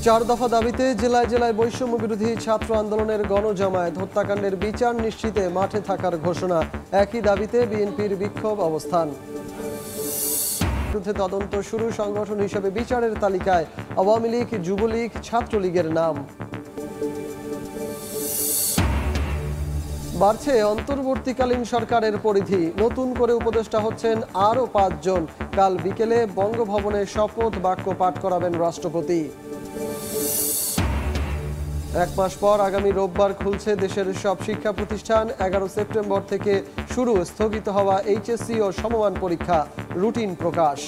চার দফা দাবিতে জেলায় জেলায় বৈষম্য বিরোধী ছাত্র আন্দোলনের গণজামায়াত হত্যাকাণ্ডের বিচার নিশ্চিতে মাঠে থাকার ঘোষণা। একই দাবিতে বিএনপির বিক্ষোভ অবস্থান। বিরুদ্ধে তদন্ত শুরু, সংগঠন হিসেবে বিচারের তালিকায় আওয়ামী লীগ, যুবলীগ, ছাত্রলীগের নাম। বাড়ছে অন্তর্বর্তীকালীন সরকারের পরিধি, নতুন করে উপদেষ্টা হচ্ছেন আরও 5 জন। কাল বিকেলে বঙ্গভবনে শপথ বাক্য পাঠ করাবেন রাষ্ট্রপতি। 1 মাস পর আগামী রোববার খুলছে দেশের সব শিক্ষা প্রতিষ্ঠান। 11 সেপ্টেম্বর থেকে শুরু স্থগিত হওয়া এইচএসসি ও সমমান পরীক্ষা, রুটিন প্রকাশ।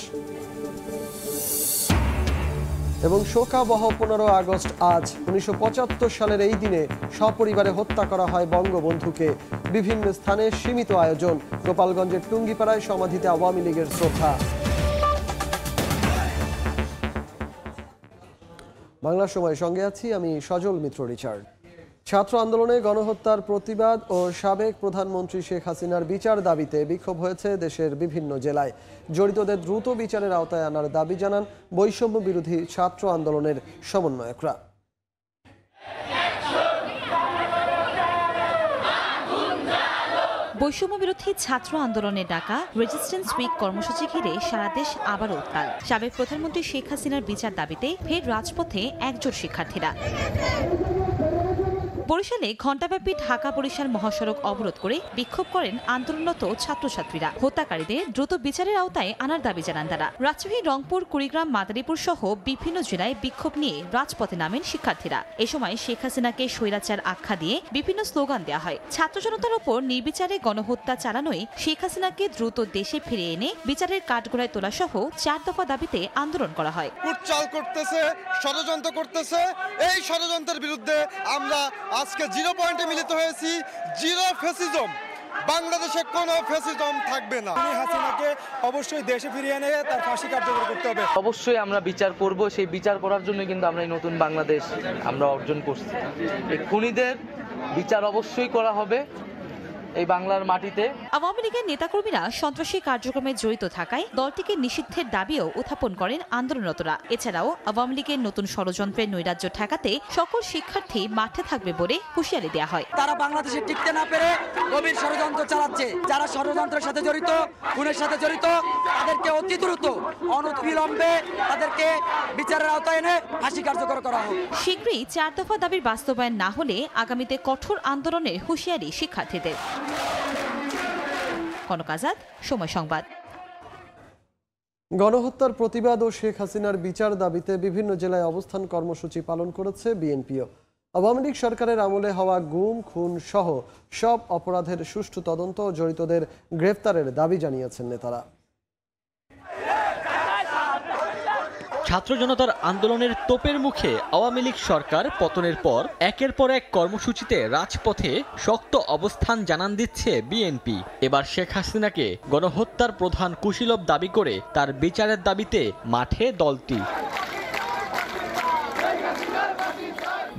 এবং শোকাবহ 15 আগস্ট আজ। 1975 সালের এই দিনে সপরিবারে হত্যা করা হয় বঙ্গবন্ধুকে। বিভিন্ন স্থানে সীমিত আয়োজন। গোপালগঞ্জের টুঙ্গিপাড়ায় সমাধিতে আওয়ামী লীগের শ্রদ্ধা। বাংলা সময় সঙ্গে আছি আমি সজল মিত্র রিচার্ড। ছাত্র আন্দোলনে গণহত্যার প্রতিবাদ ও সাবেক প্রধানমন্ত্রী শেখ হাসিনার বিচার দাবিতে বিক্ষোভ হয়েছে দেশের বিভিন্ন জেলায়। জড়িতদের দ্রুত বিচারের আওতায় আনার দাবি জানান বৈষম্য বিরোধী ছাত্র আন্দোলনের সমন্বয়করা। বৈষম্য বিরোধী ছাত্র আন্দোলনের ডাকা রেজিস্ট্যান্স উইক কর্মসূচি ঘিরে সারা দেশ আবার উত্তাল। সাবেক প্রধানমন্ত্রী শেখ হাসিনার বিচার দাবিতে ফের রাজপথে একজোট শিক্ষার্থীরা। বরিশালে ঘণ্টাব্যাপী ঢাকা বরিশাল মহাসড়ক অবরোধ করে বিক্ষোভ করেন আন্দোলনরত ছাত্রছাত্রীরা। হত্যাকারীদের দ্রুত বিচারের আওতায় আনার দাবি জানান তারা। রাজশাহী, রংপুর, কুড়িগ্রাম, মাদারীপুর সহ বিভিন্ন জেলায় বিক্ষোভ নিয়ে রাজপথে নামেন শিক্ষার্থীরা। এ সময় শেখ হাসিনাকে স্বৈরাচার আখ্যা দিয়ে বিভিন্ন স্লোগান দেওয়া হয়। ছাত্র জনতার ওপর নির্বিচারে গণহত্যা চালানোয় শেখ হাসিনাকে দ্রুত দেশে ফিরিয়ে এনে বিচারের কাঠগড়ায় তোলা সহ 4 দফা দাবিতে আন্দোলন করা হয়। কুটচাল করতেছে, ষড়যন্ত্র করতেছে। এই ষড়যন্ত্রের বিরুদ্ধে আমরা আজকে 0 পয়েন্টে মিলিত হয়েছি। 0 ফ্যাসিজম, বাংলাদেশে কোনো ফ্যাসিজম থাকবে না। হাসিনাকে অবশ্যই দেশে ফিরিয়ে এনে তার ফাঁসি কার্যকর করতে হবে। অবশ্যই আমরা বিচার করব। সেই বিচার করার জন্য কিন্তু আমরা এই নতুন বাংলাদেশ আমরা অর্জন করছি। এই খুনিদের বিচার অবশ্যই করা হবে এই বাংলার মাটিতে। আওয়ামী লীগের নেতাকর্মীরা সন্ত্রাসী কার্যক্রমে জড়িত থাকায় দলটিকে নিষিদ্ধের দাবিও উত্থাপন করেন আন্দোলনরতরা। এছাড়াও আওয়ামী লীগের নতুন ষড়যন্ত্রের নৈরাজ্য ঠেকাতে সকল শিক্ষার্থী মাঠে থাকবে বলে হুঁশিয়ারি দেওয়া হয়। তারা বাংলাদেশে টিকতে না পেরে গভীর ষড়যন্ত্র চালাচ্ছে। যারা ষড়যন্ত্রের সাথে জড়িত, খুনের সাথে জড়িত, তাদেরকে অতি দ্রুত অনতিবিলম্বে তাদেরকে বিচারের আওতায় এনে ফাঁসি কার্যকর করা হোক। শীঘ্রই 4 দফা দাবির বাস্তবায়ন না হলে আগামীতে কঠোর আন্দোলনের হুঁশিয়ারি শিক্ষার্থীদের। কনক আজাদ, সময় সংবাদ। গণহত্যার প্রতিবাদ ও শেখ হাসিনার বিচার দাবিতে বিভিন্ন জেলায় অবস্থান কর্মসূচি পালন করেছে বিএনপিও। আওয়ামী লীগ সরকারের আমলে হওয়া গুম, খুন সহ সব অপরাধের সুষ্ঠু তদন্ত ও জড়িতদের গ্রেফতারের দাবি জানিয়েছেন নেতারা। ছাত্র জনতার আন্দোলনের তোপের মুখে আওয়ামী লীগ সরকার পতনের পর একের পর এক কর্মসূচিতে রাজপথে শক্ত অবস্থান জানান দিচ্ছে বিএনপি। এবার শেখ হাসিনাকে গণহত্যার প্রধান কুশীলব দাবি করে তার বিচারের দাবিতে মাঠে দলটি।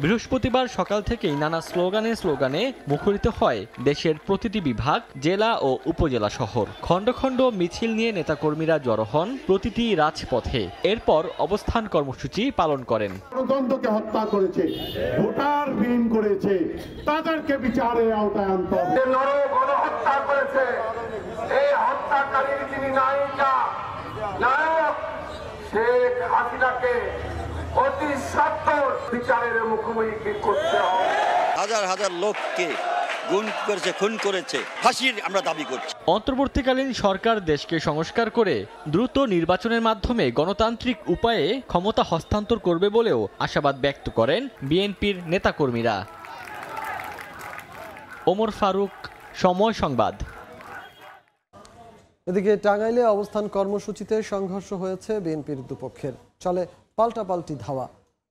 বৃহস্পতিবার সকাল থেকেই নানা স্লোগানে মুখরিত হয় দেশের প্রতিটি বিভাগ, জেলা ও উপজেলা শহর। খণ্ড খণ্ড মিছিল নিয়ে নেতাকর্মীরা জড়ো হন প্রতিটি রাজপথে। এরপর অবস্থান কর্মসূচি পালন করেন। গণতন্ত্রকে হত্যা করেছে, ভোটারবিহীন করেছে, তাদেরকে বিচারের আওতায় আনতে হবে। গণহত্যা করেছে, এই হত্যাকারীর যিনি নায়ক শেখ হাসিনাকে অতি সত্বর বিচারের মুখোমুখি করতে হবে। হাজার হাজার লোককে গুম করেছে, খুন করেছে, ফাঁসির আমরা দাবি করছি। অন্তর্বর্তীকালীন সরকার দেশকে সংস্কার করে দ্রুত নির্বাচনের মাধ্যমে গণতান্ত্রিক উপায়ে ক্ষমতা হস্তান্তর করবে বলেও আশাবাদ ব্যক্ত করেন বিএনপির নেতাকর্মীরা। ওমর ফারুক, সময় সংবাদ। এদিকে টাঙ্গাইলে অবস্থান কর্মসূচিতে সংঘর্ষ হয়েছে বিএনপির দুপক্ষের। চলে পাল্টাপাল্টি ধাওয়া।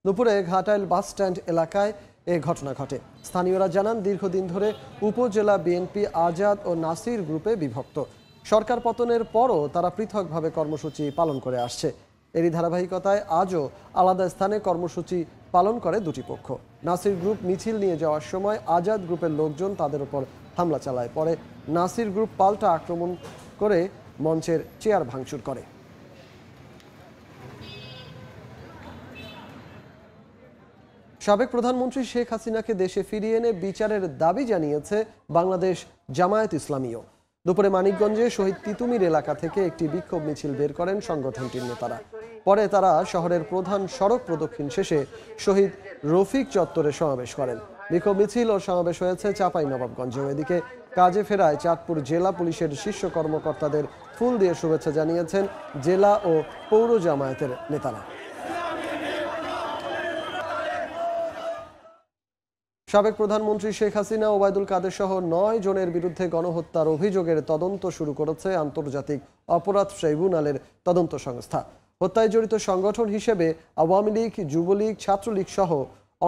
দুপুরে ঘাটাইল বাস স্ট্যান্ড এলাকায় এ ঘটনা ঘটে। স্থানীয়রা জানান দীর্ঘদিন ধরে উপজেলা বিএনপি আজাদ ও নাসির গ্রুপে বিভক্ত। সরকার পতনের পরও তারা পৃথকভাবে কর্মসূচি পালন করে আসছে। এরই ধারাবাহিকতায় আজও আলাদা স্থানে কর্মসূচি পালন করে দুটি পক্ষ। নাসির গ্রুপ মিছিল নিয়ে যাওয়ার সময় আজাদ গ্রুপের লোকজন তাদের উপর হামলা চালায়। পরে নাসির গ্রুপ পাল্টা আক্রমণ করে মঞ্চের চেয়ার ভাঙচুর করে। সাবেক প্রধানমন্ত্রী শেখ হাসিনাকে দেশে ফিরিয়ে এনে বিচারের দাবি জানিয়েছে বাংলাদেশ জামায়াত ইসলামীও। দুপুরে মানিকগঞ্জে শহীদ তিতুমির এলাকা থেকে একটি বিক্ষোভ মিছিল বের করেন সংগঠনটির নেতারা। পরে তারা শহরের প্রধান সড়ক প্রদক্ষিণ শেষে শহীদ রফিক চত্বরে সমাবেশ করেন। বিক্ষোভ মিছিল ও সমাবেশ হয়েছে চাঁপাইনবাবগঞ্জেও। এদিকে কাজে ফেরায় চাঁদপুর জেলা পুলিশের শীর্ষ কর্মকর্তাদের ফুল দিয়ে শুভেচ্ছা জানিয়েছেন জেলা ও পৌর জামায়াতের নেতারা। সাবেক প্রধানমন্ত্রী শেখ হাসিনা, ওবায়দুল কাদের সহ 9 জনের বিরুদ্ধে গণহত্যার অভিযোগের তদন্ত শুরু করেছে আন্তর্জাতিক অপরাধ ট্রাইব্যুনালের তদন্ত সংস্থা। হত্যায় জড়িত সংগঠন হিসেবে আওয়ামী লীগ, যুবলীগ, ছাত্রলীগ সহ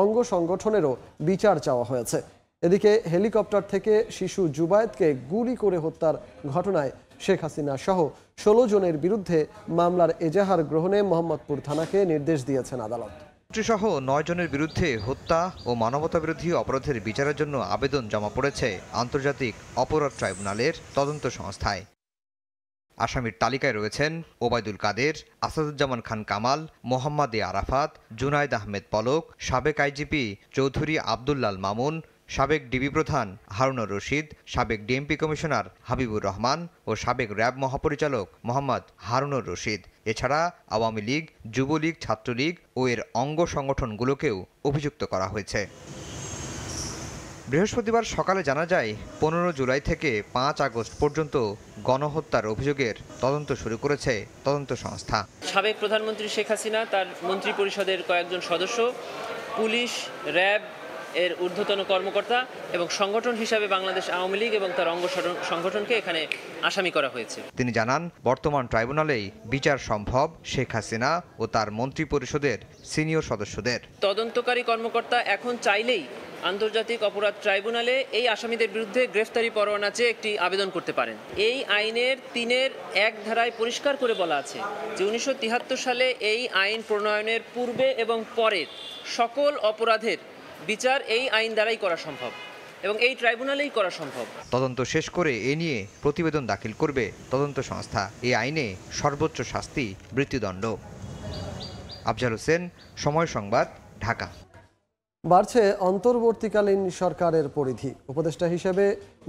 অঙ্গ সংগঠনেরও বিচার চাওয়া হয়েছে। এদিকে হেলিকপ্টার থেকে শিশু জুবায়েদকে গুলি করে হত্যার ঘটনায় শেখ হাসিনা সহ 16 জনের বিরুদ্ধে মামলার এজাহার গ্রহণে মোহাম্মদপুর থানাকে নির্দেশ দিয়েছেন আদালত। সহ 9 জনের বিরুদ্ধে হত্যা ও মানবতাবিরোধী অপরাধের বিচারের জন্য আবেদন জমা পড়েছে আন্তর্জাতিক অপরাধ ট্রাইব্যুনালের তদন্ত সংস্থায়। আসামির তালিকায় রয়েছেন ওবায়দুল কাদের, আসাদুজ্জামান খান কামাল, মোহাম্মদ আরাফাত, জুনাইদ আহমেদ পলক, সাবেক আইজিপি চৌধুরী আব্দুল্লাল মামুন, সাবেক ডিবি প্রধান হারুনুর রশিদ, সাবেক ডিএমপি কমিশনার হাবিবুর রহমান ও সাবেক র্যাব মহাপরিচালক মোহাম্মদ হারুনুর রশিদ। এছাড়া আওয়ামী লীগ, যুবলীগ, ছাত্রলীগ ও এর অঙ্গ সংগঠনগুলোকেও অভিযুক্ত করা হয়েছে। বৃহস্পতিবার সকালে জানা যায় 15 জুলাই থেকে 5 আগস্ট পর্যন্ত গণহত্যার অভিযোগের তদন্ত শুরু করেছে তদন্ত সংস্থা। সাবেক প্রধানমন্ত্রী শেখ হাসিনা, তার মন্ত্রী পরিষদের কয়েকজন সদস্য, পুলিশ, র্যাব এর ঊর্ধ্বতন কর্মকর্তা এবং সংগঠন হিসাবে বাংলাদেশ আওয়ামী লীগ এবং তার অঙ্গ সংগঠনকে এখানে আসামি করা হয়েছে। তিনি জানান, বর্তমান ট্রাইব্যুনালেই বিচার সম্ভব শেখ হাসিনা ও তার মন্ত্রী পরিষদের সিনিয়র সদস্যদের। তদন্তকারী কর্মকর্তা এখন চাইলেই আন্তর্জাতিক অপরাধ ট্রাইব্যুনালে এই আসামিদের বিরুদ্ধে গ্রেফতারি পরোয়ানা চেয়ে একটি আবেদন করতে পারেন। এই আইনের 3(1) ধারায় পরিষ্কার করে বলা আছে যে 1973 সালে এই আইন প্রণয়নের পূর্বে এবং পরের সকল অপরাধের বিচার এই আইন দ্বারাই করা সম্ভব এবং এই ট্রাইব্যুনালেই করা সম্ভব। তদন্ত শেষ করে এ নিয়ে প্রতিবেদন দাখিল করবে তদন্ত সংস্থা। এই আইনে সর্বোচ্চ শাস্তি মৃত্যুদণ্ড। আফজাল হোসেন, সময় সংবাদ, ঢাকা। বাড়ছে অন্তর্বর্তীকালীন সরকারের পরিধি। উপদেষ্টা হিসেবে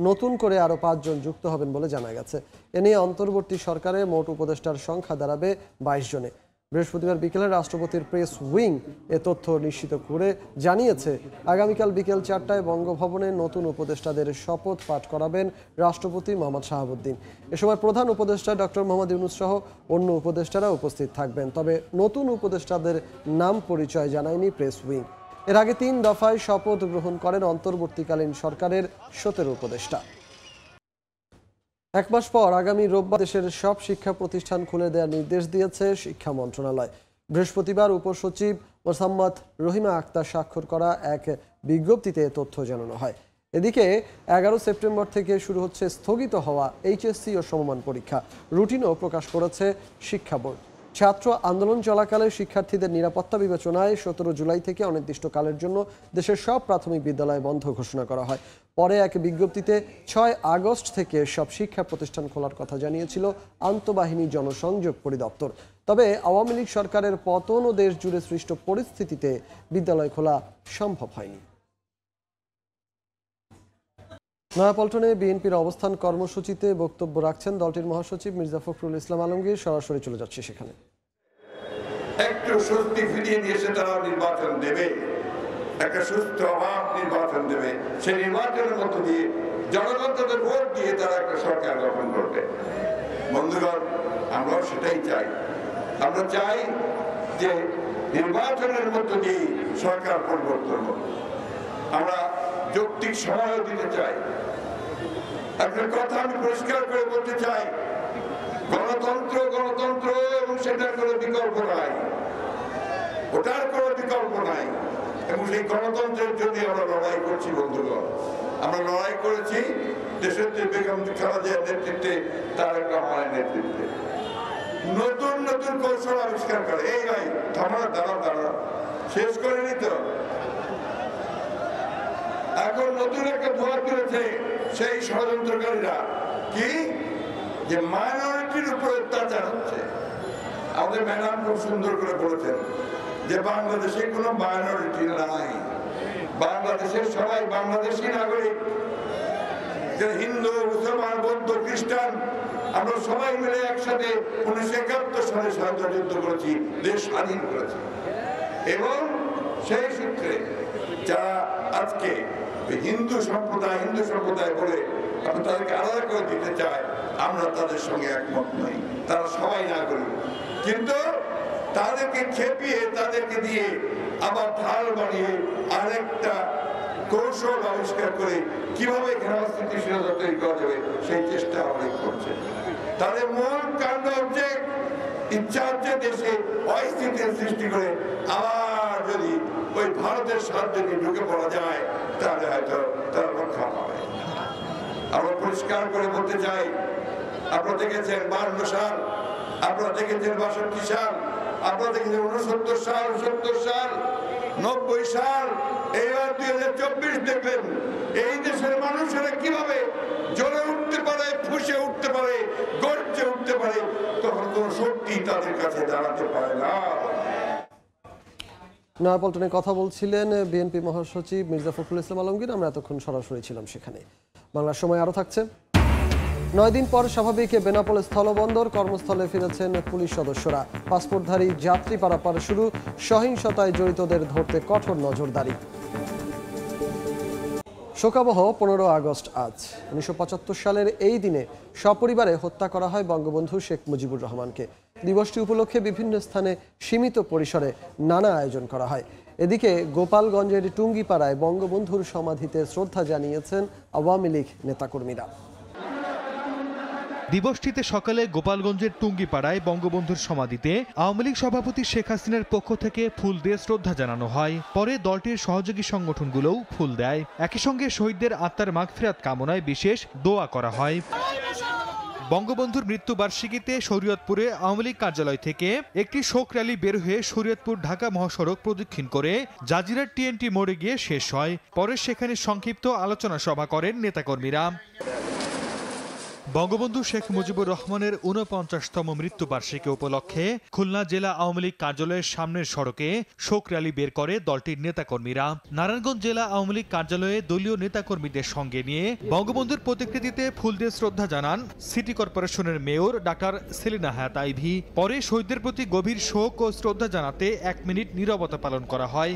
নতুন করে আরও 5 জন যুক্ত হবেন বলে জানা গেছে। এ নিয়ে অন্তর্বর্তী সরকারে মোট উপদেষ্টার সংখ্যা দাঁড়াবে 22 জনে। বৃহস্পতিবার বিকেলে রাষ্ট্রপতির প্রেস উইং এ তথ্য নিশ্চিত করে জানিয়েছে, আগামীকাল বিকেল 4টায় বঙ্গভবনে নতুন উপদেষ্টাদের শপথ পাঠ করাবেন রাষ্ট্রপতি মোহাম্মদ শাহাবুদ্দিন। এ সময় প্রধান উপদেষ্টা ডক্টর মোহাম্মদ ইউনূস সহ অন্য উপদেষ্টারা উপস্থিত থাকবেন। তবে নতুন উপদেষ্টাদের নাম পরিচয় জানায়নি প্রেস উইং। এর আগে 3 দফায় শপথ গ্রহণ করেন অন্তর্বর্তীকালীন সরকারের 17 উপদেষ্টা। 1 মাস পর আগামী রোববার দেশের সব শিক্ষা প্রতিষ্ঠান খুলে দেওয়ার নির্দেশ দিয়েছে শিক্ষা মন্ত্রণালয়। বৃহস্পতিবার উপসচিব মোসাম্মদ রহিমা আক্তার স্বাক্ষর করা এক বিজ্ঞপ্তিতে তথ্য জানানো হয়। এদিকে 11 সেপ্টেম্বর থেকে শুরু হচ্ছে স্থগিত হওয়া এইচএসসি ও সমমান পরীক্ষা। রুটিনও প্রকাশ করেছে শিক্ষা বোর্ড। ছাত্র আন্দোলন চলাকালে শিক্ষার্থীদের নিরাপত্তা বিবেচনায় 17 জুলাই থেকে অনির্দিষ্টকালের জন্য দেশের সব প্রাথমিক বিদ্যালয় বন্ধ ঘোষণা করা হয়। পরে এক বিজ্ঞপ্তিতে 6 আগস্ট থেকে সব শিক্ষা প্রতিষ্ঠান খোলার কথা জানিয়েছিল আন্তঃবাহিনী জনসংযোগ পরিদপ্তর। তবে আওয়ামী লীগ সরকারের পতন ও দেশ জুড়ে সৃষ্ট পরিস্থিতিতে বিদ্যালয় খোলা সম্ভব হয়নি। নয়াপল্টনে বিএনপির অবস্থান কর্মসূচিতে বক্তব্য রাখছেন দলটির মহাসচিব মির্জা ফখরুল ইসলাম আলমগীর। সরাসরি চলে যাচ্ছে সেখানে। একটু স্বস্তি ফিরিয়ে দিয়েছে, তারা নির্বাচন দেবে, একটা সুস্থ অভাব নির্বাচন দেবে। সেই নির্বাচনের মধ্য দিয়ে জনগণ তাদের ভোট দিয়ে তারা একটা সরকার গঠন করবে। বন্ধুগণ, আমরাও সেটাই চাই। আমরা চাই যে নির্বাচনের মধ্য দিয়ে সরকার পরিবর্তন হবে। আমরা যৌক্তিক সময়ও দিতে চাই। একটা কথা আমি পরিষ্কার করে বলতে চাই, গণতন্ত্র গণতন্ত্র এবং সেটার কোনো বিকল্প নাই, ওটার কোনো বিকল্প নাই। এবং সেই গণতন্ত্রের জন্য আমরা লড়াই করছি বন্ধুগণ। আমরা লড়াই করেছি দেশের বেগম খালেদা জিয়ার নেতৃত্বে, তারেক রহমানের নেতৃত্বে। নতুন নতুন কৌশল আবিষ্কার করে। এই ভাই দাঁড়া শেষ করে নিত। এখন নতুন একটা ধোয়া তুলেছে সেই ষড়যন্ত্রকারীরা, কি যে মাইনরিটির উপর অত্যাচার হচ্ছে। আমাদের ম্যাডাম খুব সুন্দর করে বলেছেন, যে বাংলাদেশে কোনো মাইনরিটি নাই, বাংলাদেশের সবাই বাংলাদেশি নাগরিক। হিন্দু, মুসলমান, বৌদ্ধ, খ্রিস্টান আমরা সবাই মিলে একসাথে 1971 সালে স্বাধীনতা যুদ্ধ করেছি, দেশ স্বাধীন করেছি। এবং সেই সূত্রে যারা আজকে হিন্দু সম্প্রদায় বলে তাদেরকে আলাদা করে দিতে চায়, আমরা তাদের সঙ্গে একমত নই। তারা সবাই নাগরিক, কিন্তু তাদেরকে খেপিয়ে তাদেরকে দিয়ে আবার ঢাল বানিয়ে আরেকটা কৌশল আবিষ্কার করে কিভাবে এখানে অস্থিতিশীলতা তৈরি করা যাবে সেই চেষ্টা অনেক করছে। তাদের মূল কাণ্ড হচ্ছে ইচ্ছা হচ্ছে দেশে অস্থিতির সৃষ্টি করে আবার যদি ওই ভারতের সাহায্য নিয়ে ঢুকে পড়া যায় তাহলে হয়তো তারা রক্ষা পাবে। আমরা পরিষ্কার করে বলতে চাই, আপনারা দেখেছেন 52 সাল, আপনারা দেখেছেন 62 সাল, আপনারা দেখেছেন 69 সাল, 70 সাল, 90 সাল, এইবার 2024 দেখবেন এই দেশের মানুষেরা কিভাবে জ্বলে উঠতে পারে, ফুঁসে উঠতে পারে, গর্জে উঠতে পারে, তখন কোন শক্তি তাদের কাছে দাঁড়াতে পারে না। নয়াপল্টনে কথা বলছিলেন বিএনপি মহাসচিব মির্জা ফখরুল ইসলাম আলমগীর। আমরা এতক্ষণ সরাসরি ছিলাম সেখানে। বাংলার সময় আরও থাকছে। 9 দিন পর স্বাভাবিক বেনাপোল স্থলবন্দর কর্মস্থলে ফিরেছেন পুলিশ সদস্যরা। পাসপোর্টধারী যাত্রী পারাপার শুরু, সহিংসতায় জড়িতদের ধরতে কঠোর নজরদারি। শোকাবহ 15 আগস্ট আজ। 1975 সালের এই দিনে সপরিবারে হত্যা করা হয় বঙ্গবন্ধু শেখ মুজিবুর রহমানকে। দিবসটি উপলক্ষে বিভিন্ন স্থানে সীমিত পরিসরে নানা আয়োজন করা হয়। এদিকে গোপালগঞ্জের টুঙ্গিপাড়ায় বঙ্গবন্ধুর সমাধিতে শ্রদ্ধা জানিয়েছেন আওয়ামী লীগ নেতাকর্মীরা। দিবসটিতে সকালে গোপালগঞ্জের টুঙ্গিপাড়ায় বঙ্গবন্ধুর সমাধিতে আওয়ামী লীগ সভাপতি শেখ হাসিনার পক্ষ থেকে ফুল দিয়ে শ্রদ্ধা জানানো হয়। পরে দলটির সহযোগী সংগঠনগুলোও ফুল দেয়। একই সঙ্গে শহীদদের আত্মার মাগফিরাত কামনায় বিশেষ দোয়া করা হয়। বঙ্গবন্ধুর মৃত্যুবার্ষিকীতে শরীয়তপুরে আওয়ামী লীগ কার্যালয় থেকে একটি শোক র্যালি বের হয়ে শরীয়তপুর ঢাকা মহাসড়ক প্রদক্ষিণ করে জাজিরার টিএনটি মোড়ে গিয়ে শেষ হয়। পরে সেখানে সংক্ষিপ্ত আলোচনা সভা করেন নেতাকর্মীরা। বঙ্গবন্ধু শেখ মুজিবুর রহমানের 49তম মৃত্যুবার্ষিকী উপলক্ষে খুলনা জেলা আওয়ামী লীগ কার্যালয়ের সামনের সড়কে শোক র্যালি বের করে দলটির নেতাকর্মীরা। নারায়ণগঞ্জ জেলা আওয়ামী লীগ কার্যালয়ে দলীয় নেতাকর্মীদের সঙ্গে নিয়ে বঙ্গবন্ধুর প্রতিকৃতিতে ফুল দিয়ে শ্রদ্ধা জানান সিটি কর্পোরেশনের মেয়র ডাক্তার সেলিনা হায়াত আইভী। পরে শহীদদের প্রতি গভীর শোক ও শ্রদ্ধা জানাতে 1 মিনিট নীরবতা পালন করা হয়।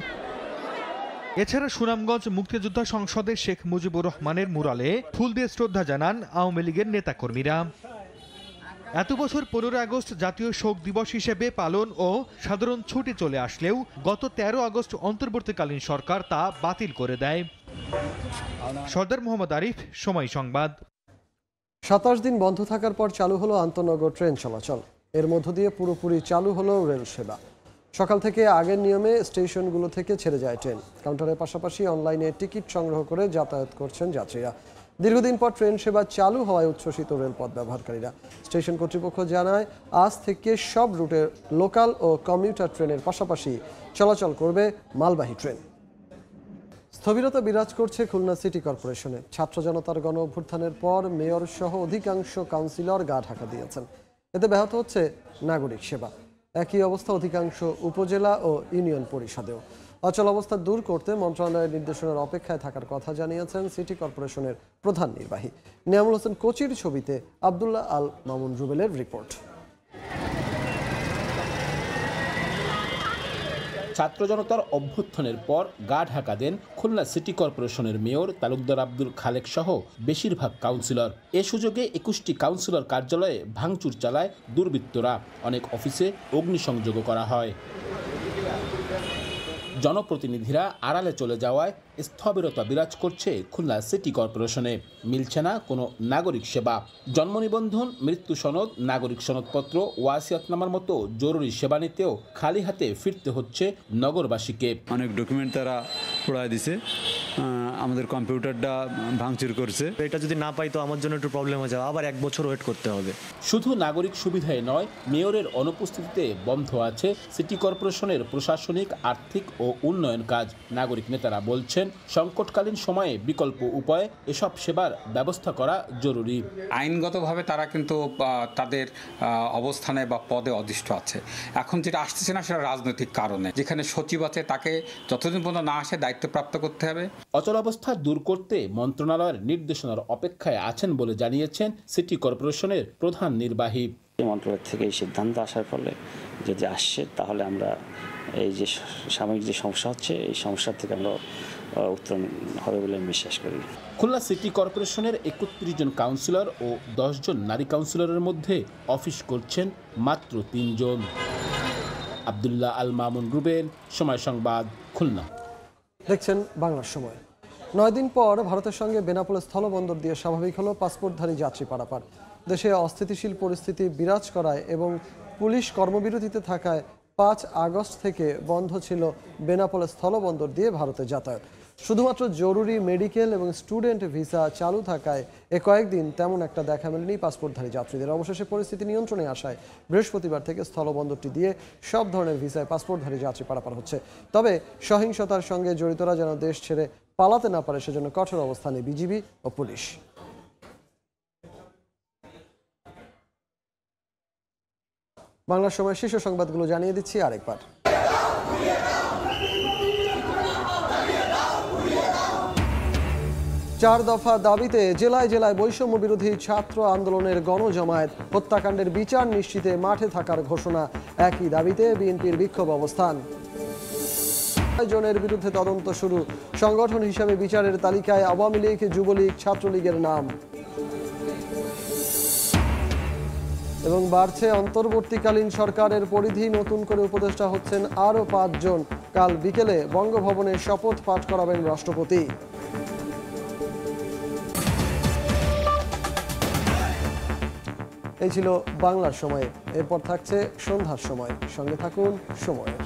এছাড়া সুনামগঞ্জ মুক্তিযোদ্ধা সংসদে শেখ মুজিবুর রহমানের মুরালে ফুল দিয়ে শ্রদ্ধা জানান আওয়ামী লীগের নেতাকর্মীরা। এত বছর 15 আগস্ট জাতীয় শোক দিবস হিসেবে পালন ও সাধারণ ছুটি চলে আসলেও গত 13 আগস্ট অন্তর্বর্তীকালীন সরকার তা বাতিল করে দেয়। সর্দার মোহাম্মদ আরিফ, সময় সংবাদ। 27 দিন বন্ধ থাকার পর চালু হলো আন্তনগর ট্রেন চলাচল। এর মধ্য দিয়ে পুরোপুরি চালু হলো রেল সেবা। সকাল থেকে আগের নিয়মে স্টেশনগুলো থেকে ছেড়ে যায় ট্রেন। কাউন্টারের পাশাপাশি অনলাইনে টিকিট সংগ্রহ করে যাতায়াত করছেন যাত্রীরা। দীর্ঘদিন পর ট্রেন সেবা চালু হওয়ায় উচ্ছ্বসিত রেলপথ ব্যবহারকারীরা। স্টেশন কর্তৃপক্ষ জানায়, আজ থেকে সব রুটের লোকাল ও কমিউটার ট্রেনের পাশাপাশি চলাচল করবে মালবাহী ট্রেন। স্থবিরতা বিরাজ করছে খুলনা সিটি কর্পোরেশনে। ছাত্র জনতার গণ অভ্যুত্থানের পর মেয়র সহ অধিকাংশ কাউন্সিলর গা ঢাকা দিয়েছেন। এতে ব্যাহত হচ্ছে নাগরিক সেবা। একই অবস্থা অধিকাংশ উপজেলা ও ইউনিয়ন পরিষদেও। অচল অবস্থা দূর করতে মন্ত্রণালয়ের নির্দেশনার অপেক্ষায় থাকার কথা জানিয়েছেন সিটি কর্পোরেশনের প্রধান নির্বাহী নিয়ামুল হোসেন কোচির ছবিতে আব্দুল্লাহ আল মামুন রুবেলের রিপোর্ট। ছাত্র জনতার অভ্যুত্থানের পর গা ঢাকা দেন খুলনা সিটি কর্পোরেশনের মেয়র তালুকদার আব্দুল খালেক সহ বেশিরভাগ কাউন্সিলর। এ সুযোগে 21টি কাউন্সিলর কার্যালয়ে ভাঙচুর চালায় দুর্বৃত্তরা। অনেক অফিসে অগ্নিসংযোগও করা হয়। জনপ্রতিনিধিরা আড়ালে চলে যাওয়ায় স্থবিরতা বিরাজ করছে খুলনা সিটি কর্পোরেশনে। মিলছে না কোনো নাগরিক সেবা। জন্ম নিবন্ধন, মৃত্যু সনদ, নাগরিক সনদপত্র, ওয়াসিয়াতনামার মতো জরুরি সেবা নিতেও খালি হাতে ফিরতে হচ্ছে নগরবাসীকে। অনেক ডকুমেন্ট তারা উড়ায় দিছে। আমাদের কম্পিউটারটা ভাঙচুর করছে। এটা যদি না পাই তো আমার জন্য একটু প্রবলেম হয়ে যাবে, আবার 1 বছর ওয়েট করতে হবে। শুধু নাগরিক সুবিধায় নয়, মেয়রের অনুপস্থিতিতে বন্ধ আছে সিটি কর্পোরেশনের প্রশাসনিক, আর্থিক ও উন্নয়ন কাজ। নাগরিক নেতারা বলছেন, সংকটকালীন সময়ে বিকল্প উপায়ে এসব সেবার ব্যবস্থা করা জরুরি। আইনগতভাবে তারা কিন্তু তাদের অবস্থানে বা পদে অধিষ্ঠ আছে। এখন যেটা আসতেছে না সেটা রাজনৈতিক কারণে, যেখানে সচিব আছে তাকে যতদিন পর্যন্ত না আসে দায়িত্বপ্রাপ্ত করতে হবে। অচলাবস্থা দূর করতে মন্ত্রণালয়ের নির্দেশনার অপেক্ষায় আছেন বলে জানিয়েছেন সিটি কর্পোরেশনের প্রধান নির্বাহী। মন্ত্রণালয় থেকে এই সিদ্ধান্ত আসার ফলে যদি আসছে, তাহলে আমরা এই যে সাময়িক যে সমস্যা হচ্ছে, এই সমস্যা থেকে আমরা উত্তরণ হবে বলে আমি বিশ্বাস করি। খুলনা সিটি কর্পোরেশনের 31 জন কাউন্সিলর ও 10 জন নারী কাউন্সিলরের মধ্যে অফিস করছেন মাত্র 3 জন। আব্দুল্লাহ আল মামুন, রুবেল, সময় সংবাদ, খুলনা। দেখছেন বাংলার সময়। 9 দিন পর ভারতের সঙ্গে বেনাপোল স্থলবন্দর দিয়ে স্বাভাবিক হলো পাসপোর্টধারী যাত্রী পারাপার। দেশে অস্থিতিশীল পরিস্থিতি বিরাজ করায় এবং পুলিশ কর্মবিরতিতে থাকায় 5 আগস্ট থেকে বন্ধ ছিল বেনাপোল স্থলবন্দর দিয়ে ভারতে যাতায়াত। শুধুমাত্র জরুরি মেডিকেল এবং স্টুডেন্ট ভিসা চালু থাকায় কয়েকদিন তেমন একটা দেখা মেলেনি পাসপোর্টধারী যাত্রীদের। অবশেষে পরিস্থিতি নিয়ন্ত্রণে আসায় বৃহস্পতিবার থেকে স্থলবন্দরটি দিয়ে সব ধরনের ভিসায় পাসপোর্টধারী যাত্রী পারাপার হচ্ছে। তবে সহিংসতার সঙ্গে জড়িতরা যেন দেশ ছেড়ে পালাতে না পারে সেজন্য কঠোর অবস্থানে বিজিবি ও পুলিশ। বাংলার সময় শীর্ষ সংবাদগুলো জানিয়ে দিচ্ছি আরেকবার। 4 দফা দাবিতে জেলায় জেলায় বৈষম্য বিরোধী ছাত্র আন্দোলনের গণজমায়েত। হত্যাকাণ্ডের বিচার নিশ্চিতে মাঠে থাকার ঘোষণা। একই দাবিতে বিএনপির বিক্ষোভ অবস্থান। 6 জনের বিরুদ্ধে তদন্ত শুরু। সংগঠন হিসাবে বিচারের তালিকায় আওয়ামী লীগ, যুবলীগ, ছাত্রলীগের নাম। এবং বাড়ছে অন্তর্বর্তীকালীন সরকারের পরিধি। নতুন করে উপদেষ্টা হচ্ছেন আরও 5 জন। কাল বিকেলে বঙ্গভবনে শপথ পাঠ করাবেন রাষ্ট্রপতি। এই ছিল বাংলার সময়। এরপর থাকছে সন্ধ্যার সময়। সঙ্গে থাকুন সময়ের।